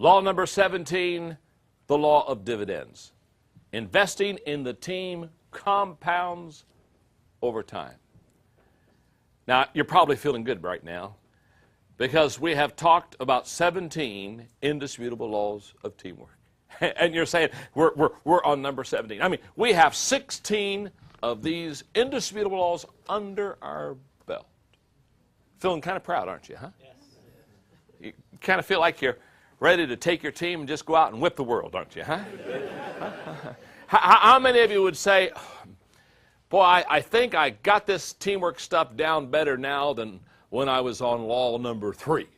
Law number 17, the law of dividends. Investing in the team compounds over time. Now, you're probably feeling good right now because we have talked about 17 indisputable laws of teamwork. And you're saying, we're on number 17. I mean, we have 16 of these indisputable laws under our belt. Feeling kind of proud, aren't you, huh? Yes. You kind of feel like you're ready to take your team and just go out and whip the world, aren't you, huh? How many of you would say, boy, I think I got this teamwork stuff down better now than when I was on law number 3?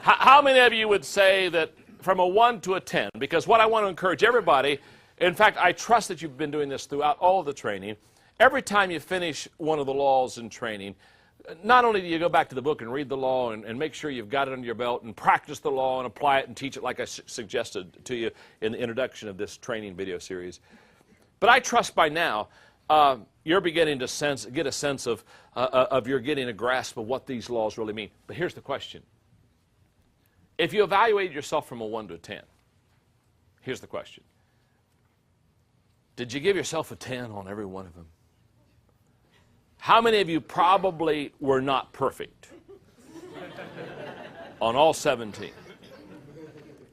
How many of you would say that from a 1 to a 10? Because what I want to encourage everybody, in fact, I trust that you've been doing this throughout all of the training. Every time you finish one of the laws in training, not only do you go back to the book and read the law and make sure you've got it under your belt and practice the law and apply it and teach it like I suggested to you in the introduction of this training video series, but I trust by now you're beginning to get a sense of you're getting a grasp of what these laws really mean. But here's the question. If you evaluated yourself from a 1 to a 10, here's the question. Did you give yourself a 10 on every one of them? How many of you probably were not perfect on all 17?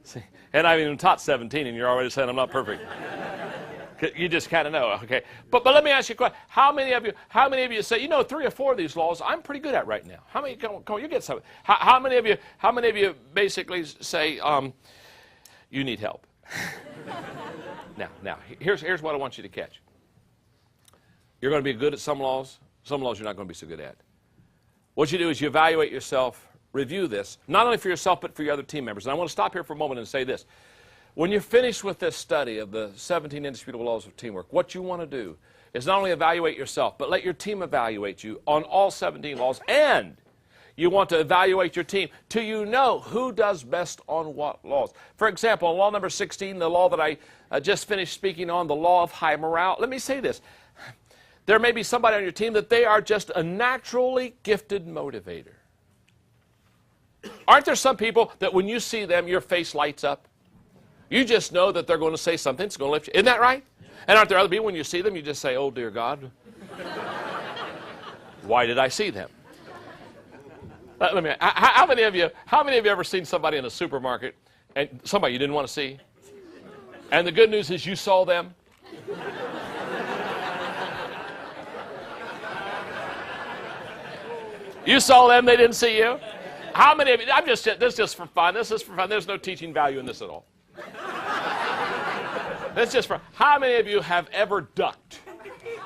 See, and I've even taught 17 and you're already saying I'm not perfect. You just kind of know, okay? But let me ask you a question. How many of you say, you know, 3 or 4 of these laws I'm pretty good at right now? How many? Come on, you get some. How many of you basically say you need help? Now, here's what I want you to catch. You're going to be good at some laws. Some laws you're not going to be so good at. What you do is you evaluate yourself, review this, not only for yourself but for your other team members. And I want to stop here for a moment and say this. When you're finished with this study of the 17 indisputable laws of teamwork, what you want to do is not only evaluate yourself, but let your team evaluate you on all 17 laws. And you want to evaluate your team till you know who does best on what laws. For example, law number 16, the law that I just finished speaking on, the law of high morale. Let me say this. There may be somebody on your team that they are just a naturally gifted motivator. Aren't there some people that when you see them, your face lights up? You just know that they're going to say something that's going to lift you. Isn't that right? And aren't there other people when you see them, you just say, oh, dear God, why did I see them? Let me. How many of you ever seen somebody in a supermarket and somebody you didn't want to see? And the good news is you saw them. You saw them, they didn't see you. How many of you, this is just for fun. This is for fun. There's no teaching value in this at all. That's just for, how many of you have ever ducked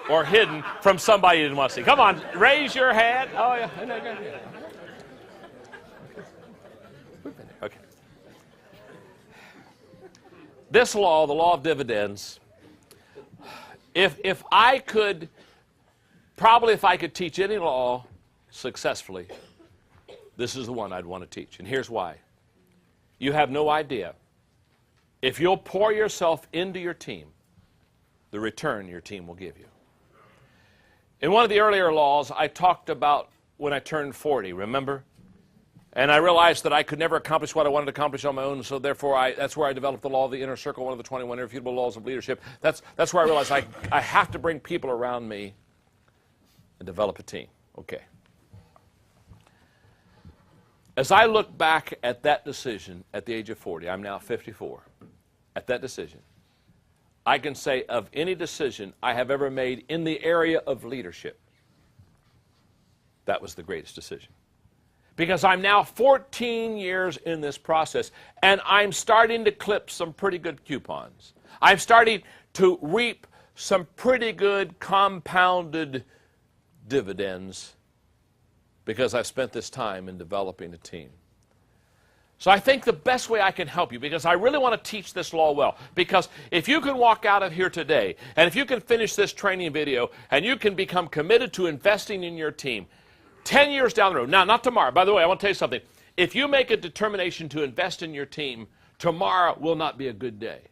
or hidden from somebody you didn't want to see? Come on, raise your hand. Oh, yeah. Okay. This law, the law of dividends, if I could teach any law successfully, this is the one I'd want to teach. And here's why. You have no idea. If you'll pour yourself into your team, the return your team will give you. In one of the earlier laws, I talked about when I turned 40, remember? And I realized that I could never accomplish what I wanted to accomplish on my own, so therefore that's where I developed the law of the inner circle, one of the 21 irrefutable laws of leadership. That's where I realized I have to bring people around me and develop a team. Okay. As I look back at that decision at the age of 40, I'm now 54, at that decision, I can say of any decision I have ever made in the area of leadership, that was the greatest decision. Because I'm now 14 years in this process, and I'm starting to clip some pretty good coupons. I'm starting to reap some pretty good compounded dividends because I've spent this time in developing a team. So I think the best way I can help you, because I really want to teach this law well, because if you can walk out of here today, and if you can finish this training video, and you can become committed to investing in your team, 10 years down the road, now not tomorrow, by the way, I want to tell you something. If you make a determination to invest in your team, tomorrow will not be a good day.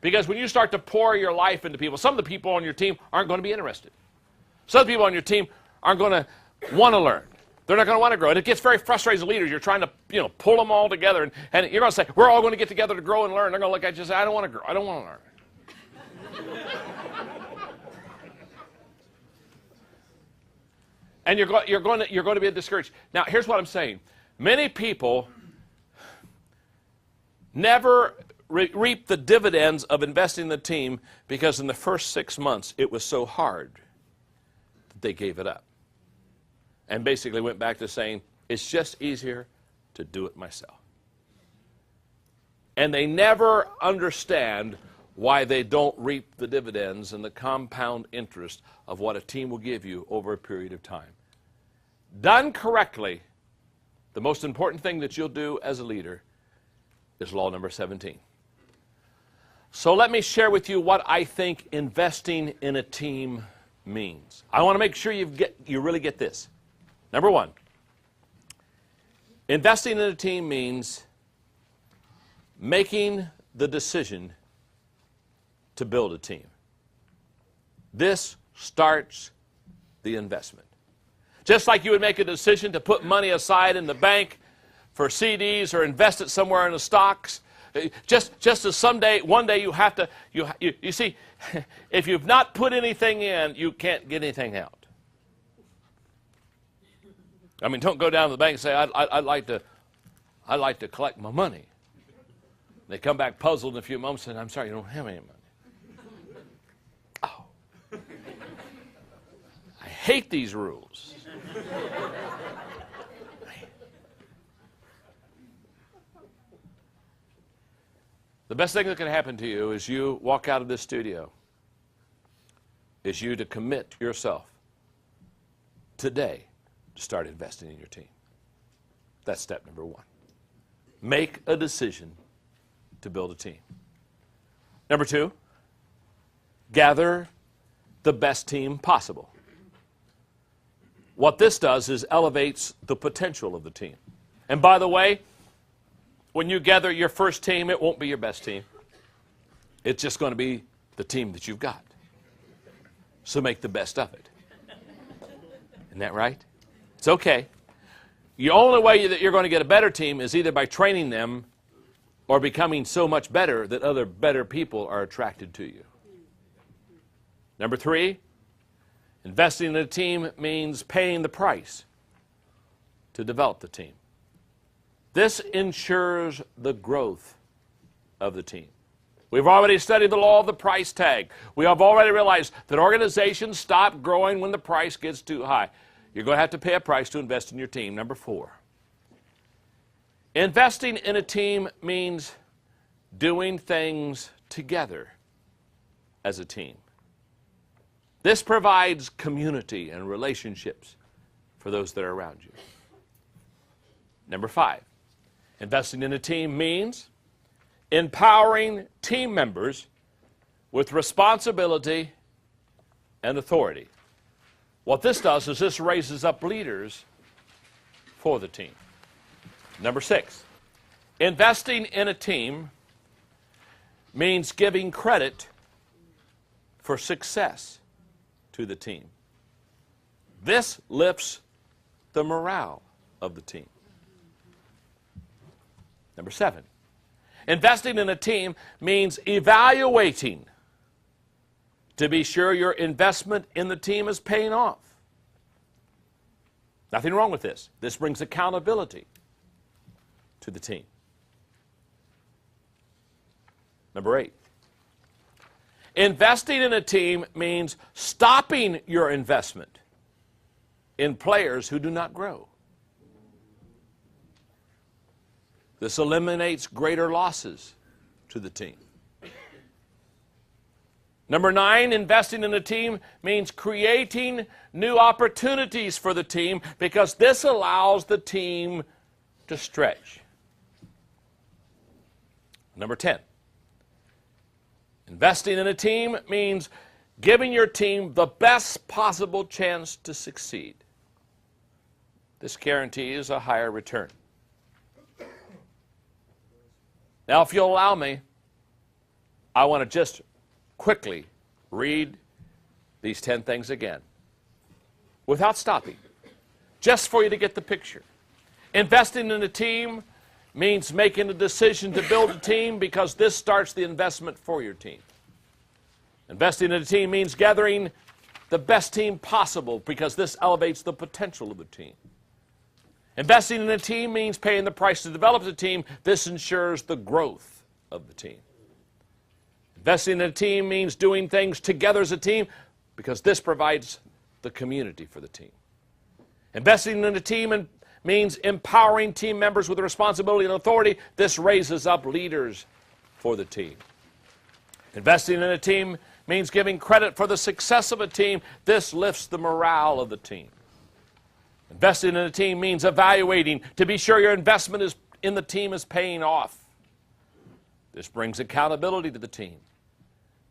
Because when you start to pour your life into people, some of the people on your team aren't going to be interested. Some of the people on your team aren't going to want to learn. They're not going to want to grow. And it gets very frustrating as leaders. You're trying to, pull them all together. And you're going to say, we're all going to get together to grow and learn. They're going to look at you and say, I don't want to grow. I don't want to learn. And you're going to be discouraged. Now, here's what I'm saying. Many people never reap the dividends of investing in the team because in the first 6 months it was so hard that they gave it up. And basically went back to saying, it's just easier to do it myself. And they never understand why they don't reap the dividends and the compound interest of what a team will give you over a period of time. Done correctly, the most important thing that you'll do as a leader is law number 17. So let me share with you what I think investing in a team means. I want to make sure you really get this. Number one, investing in a team means making the decision to build a team. This starts the investment. Just like you would make a decision to put money aside in the bank for CDs or invest it somewhere in the stocks, just as one day you have to, you see, if you've not put anything in, you can't get anything out. I mean, don't go down to the bank and say, I'd like to collect my money. They come back puzzled in a few moments and I'm sorry, you don't have any money. Oh. I hate these rules. The best thing that can happen to you is you walk out of this studio, is you to commit yourself today to start investing in your team. That's step number one. Make a decision to build a team. Number two, gather the best team possible. What this does is elevates the potential of the team. And by the way, when you gather your first team, it won't be your best team. It's just going to be the team that you've got. So make the best of it. Isn't that right? It's okay. The only way that you're going to get a better team is either by training them or becoming so much better that other better people are attracted to you. Number three, investing in a team means paying the price to develop the team. This ensures the growth of the team. We've already studied the law of the price tag. We have already realized that organizations stop growing when the price gets too high. You're going to have to pay a price to invest in your team. Number four, investing in a team means doing things together as a team. This provides community and relationships for those that are around you. Number five, investing in a team means empowering team members with responsibility and authority. What this does is this raises up leaders for the team. Number six, investing in a team means giving credit for success to the team. This lifts the morale of the team. Number seven, investing in a team means evaluating to be sure your investment in the team is paying off. Nothing wrong with this. This brings accountability to the team. Number eight, investing in a team means stopping your investment in players who do not grow. This eliminates greater losses to the team. Number nine, investing in a team means creating new opportunities for the team because this allows the team to stretch. Number 10, investing in a team means giving your team the best possible chance to succeed. This guarantees a higher return. Now, if you'll allow me, I want to just quickly read these 10 things again without stopping. just for you to get the picture. Investing in a team means making a decision to build a team because this starts the investment for your team. Investing in a team means gathering the best team possible because this elevates the potential of the team. Investing in a team means paying the price to develop the team. This ensures the growth of the team. Investing in a team means doing things together as a team because this provides the community for the team. Investing in a team means empowering team members with responsibility and authority. This raises up leaders for the team. Investing in a team means giving credit for the success of a team. This lifts the morale of the team. Investing in a team means evaluating to be sure your investment in the team is paying off. This brings accountability to the team.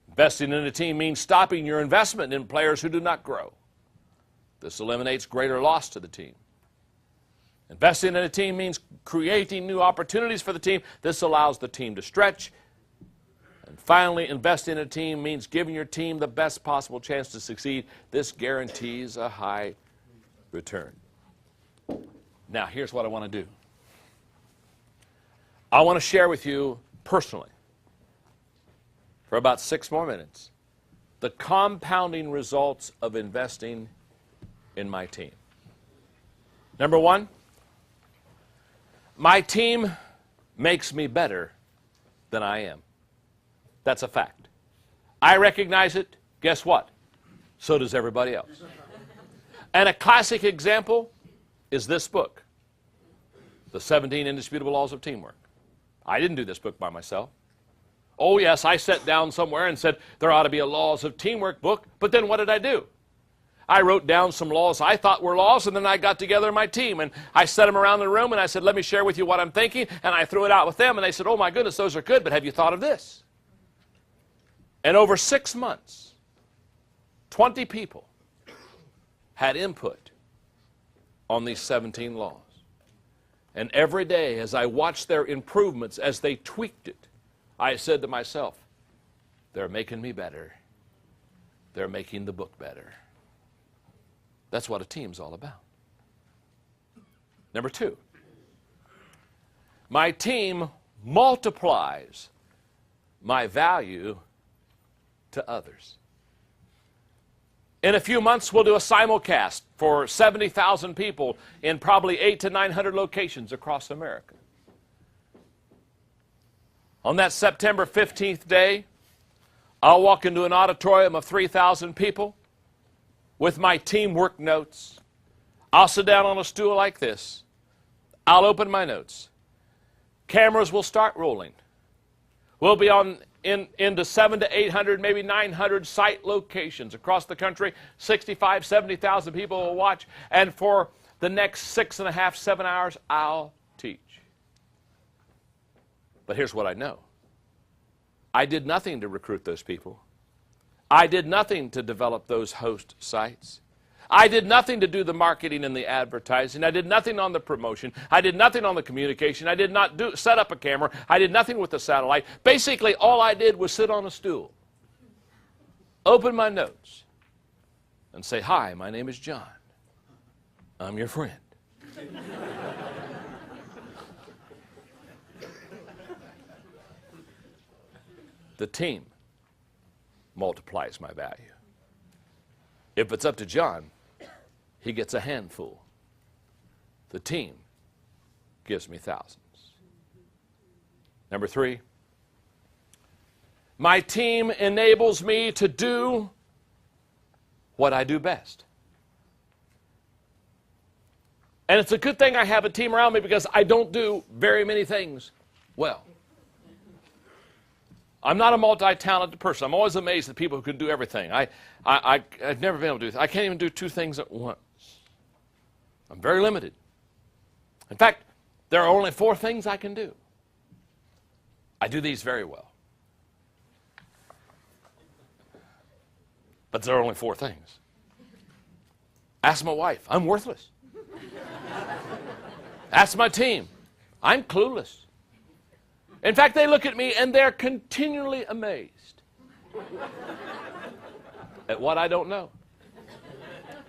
Investing in a team means stopping your investment in players who do not grow. This eliminates greater loss to the team. Investing in a team means creating new opportunities for the team. This allows the team to stretch. And finally, investing in a team means giving your team the best possible chance to succeed. This guarantees a high return. Now, here's what I want to do. I want to share with you personally, for about 6 more minutes, the compounding results of investing in my team. Number one, my team makes me better than I am. That's a fact. I recognize it. Guess what? So does everybody else. And a classic example is this book, The 17 Indisputable Laws of Teamwork. I didn't do this book by myself. Oh, yes, I sat down somewhere and said there ought to be a Laws of Teamwork book, but then what did I do? I wrote down some laws I thought were laws, and then I got together my team, and I set them around the room, and I said, let me share with you what I'm thinking, and I threw it out with them, and they said, oh, my goodness, those are good, but have you thought of this? And over 6 months, 20 people had input on these 17 laws. And every day, as I watched their improvements, as they tweaked it, I said to myself, they're making me better. They're making the book better. That's what a team's all about. Number two, my team multiplies my value to others. In a few months, we'll do a simulcast for 70,000 people in probably 800 to 900 locations across America. On that September 15th day, I'll walk into an auditorium of 3,000 people with my teamwork notes. I'll sit down on a stool like this. I'll open my notes. Cameras will start rolling. We'll be into 700 to 800, maybe 900 site locations across the country. 65,000, 70,000 people will watch. And for the next 6.5, 7 hours, I'll teach. But here's what I know. I did nothing to recruit those people. I did nothing to develop those host sites. I did nothing to do the marketing and the advertising. I did nothing on the promotion. I did nothing on the communication. I did not set up a camera. I did nothing with the satellite. Basically, all I did was sit on a stool, open my notes, and say, hi, my name is John. I'm your friend. The team multiplies my value. If it's up to John, he gets a handful. The team gives me thousands. Number three, my team enables me to do what I do best. And it's a good thing I have a team around me because I don't do very many things well. I'm not a multi-talented person. I'm always amazed at people who can do everything. I've never been able to do that. I can't even do 2 things at once. I'm very limited. In fact, there are only 4 things I can do. I do these very well. But there are only 4 things. Ask my wife. I'm worthless. Ask my team. I'm clueless. In fact, they look at me and they're continually amazed at what I don't know.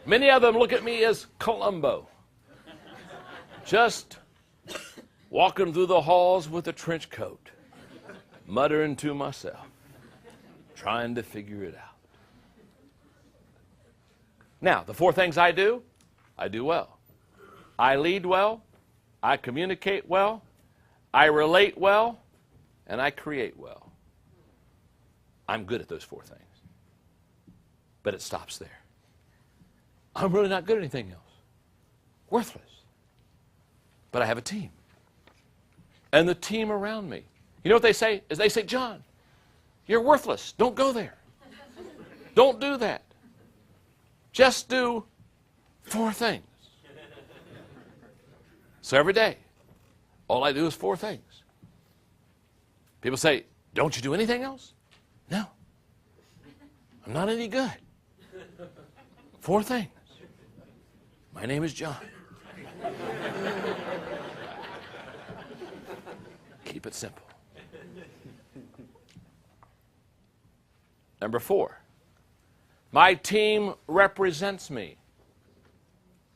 Many of them look at me as Columbo. just walking through the halls with a trench coat, muttering to myself, trying to figure it out. Now, the 4 things I do well. I lead well, I communicate well, I relate well, and I create well. I'm good at those 4 things. But it stops there. I'm really not good at anything else. Worthless. But I have a team. And the team around me. You know what they say? Is they say, John, you're worthless. Don't go there. Don't do that. Just do 4 things. So every day, all I do is 4 things. People say, don't you do anything else? No. I'm not any good. 4 things. My name is John. Keep it simple. Number 4, my team represents me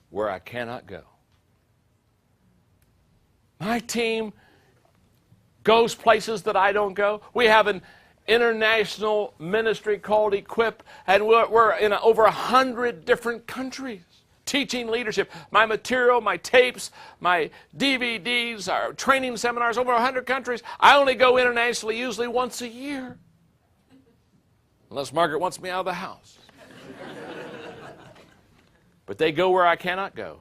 where I cannot go. My team goes places that I don't go. We have an international ministry called Equip, and we're in over 100 different countries teaching leadership. My material, my tapes, my DVDs, our training seminars, over 100 countries. I only go internationally usually once a year, unless Margaret wants me out of the house. But they go where I cannot go.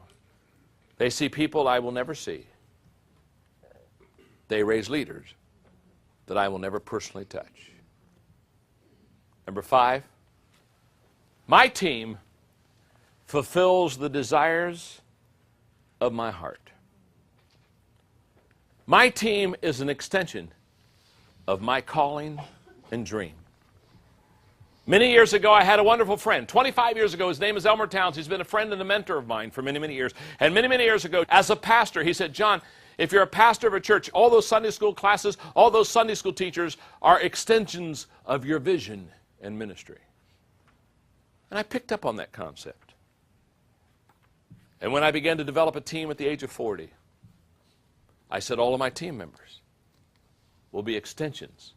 They see people I will never see. They raise leaders that I will never personally touch. Number 5, my team fulfills the desires of my heart. My team is an extension of my calling and dream. Many years ago, I had a wonderful friend. 25 years ago, his name is Elmer Towns. He's been a friend and a mentor of mine for many, many years. And many, many years ago, as a pastor, he said, John, if you're a pastor of a church, all those Sunday school classes, all those Sunday school teachers are extensions of your vision and ministry. And I picked up on that concept. And when I began to develop a team at the age of 40, I said all of my team members will be extensions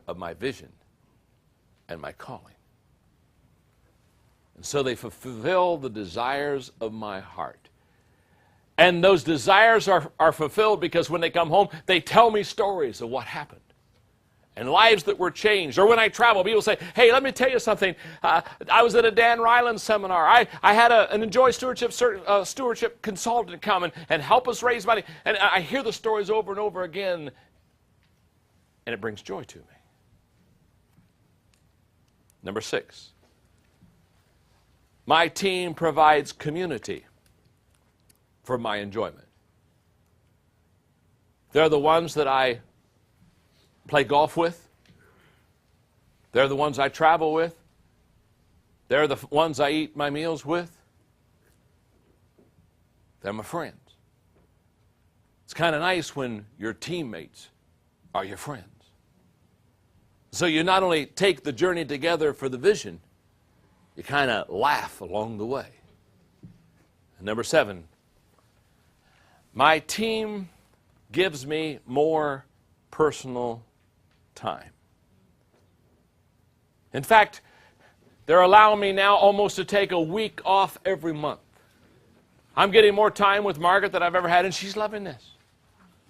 of my vision and my calling. And so they fulfill the desires of my heart. And those desires are fulfilled because when they come home, they tell me stories of what happened and lives that were changed. Or when I travel, people say, hey, let me tell you something. I was at a Dan Ryland seminar. I had an Enjoy Stewardship consultant come and help us raise money. And I hear the stories over and over again, and it brings joy to me. Number 6, my team provides community for my enjoyment. They're the ones that I play golf with. They're the ones I travel with. They're the ones I eat my meals with. They're my friends. It's kind of nice when your teammates are your friends. So you not only take the journey together for the vision, you kind of laugh along the way. And number 7, my team gives me more personal time. In fact, they're allowing me now almost to take a week off every month. I'm getting more time with Margaret than I've ever had, and she's loving this.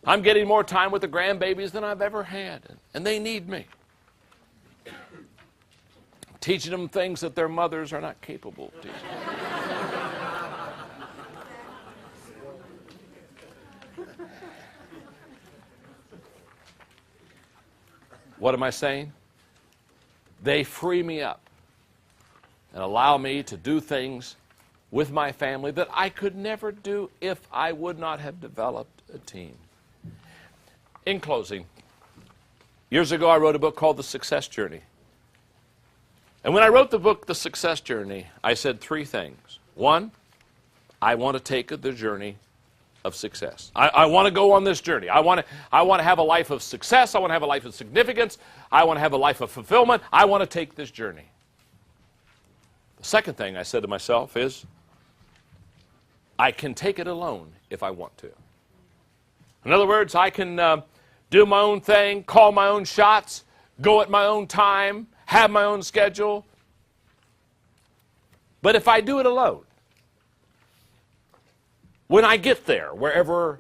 I'm getting more time with the grandbabies than I've ever had, and they need me. Teaching them things that their mothers are not capable of teaching. What am I saying? They free me up and allow me to do things with my family that I could never do if I would not have developed a team. In closing, years ago I wrote a book called The Success Journey. And when I wrote the book, The Success Journey, I said 3 things. 1, I want to take the journey of success. I want to go on this journey. I want to have a life of success. I want to have a life of significance. I want to have a life of fulfillment. I want to take this journey. The second thing I said to myself is, I can take it alone if I want to. In other words, I can do my own thing, call my own shots, go at my own time, have my own schedule. But if I do it alone, when I get there, wherever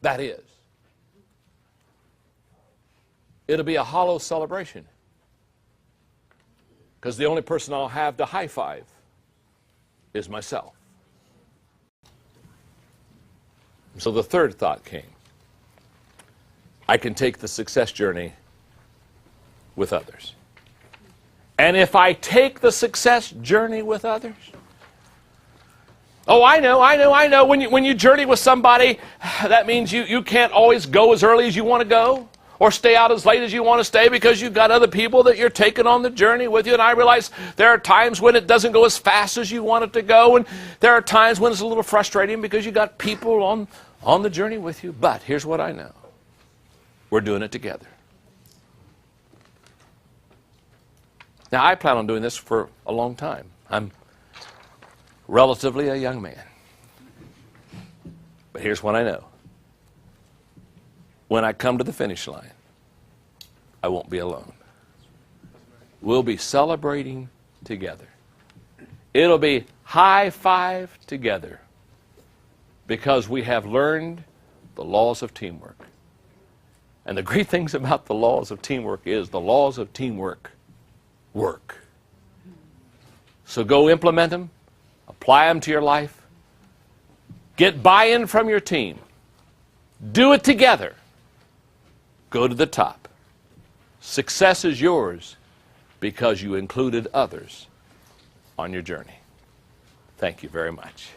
that is, it'll be a hollow celebration. Because the only person I'll have to high five is myself. So the third thought came. I can take the success journey with others. And if I take the success journey with others, oh, I know. When you journey with somebody, that means you can't always go as early as you want to go or stay out as late as you want to stay because you've got other people that you're taking on the journey with you. And I realize there are times when it doesn't go as fast as you want it to go, and there are times when it's a little frustrating because you got people on the journey with you. But here's what I know. We're doing it together. Now, I plan on doing this for a long time. I'm relatively a young man. But here's what I know. When I come to the finish line, I won't be alone. We'll be celebrating together. It'll be high five together because we have learned the laws of teamwork. And the great things about the laws of teamwork is the laws of teamwork work. So go implement them, apply them to your life, get buy-in from your team, do it together, go to the top. Success is yours because you included others on your journey. Thank you very much.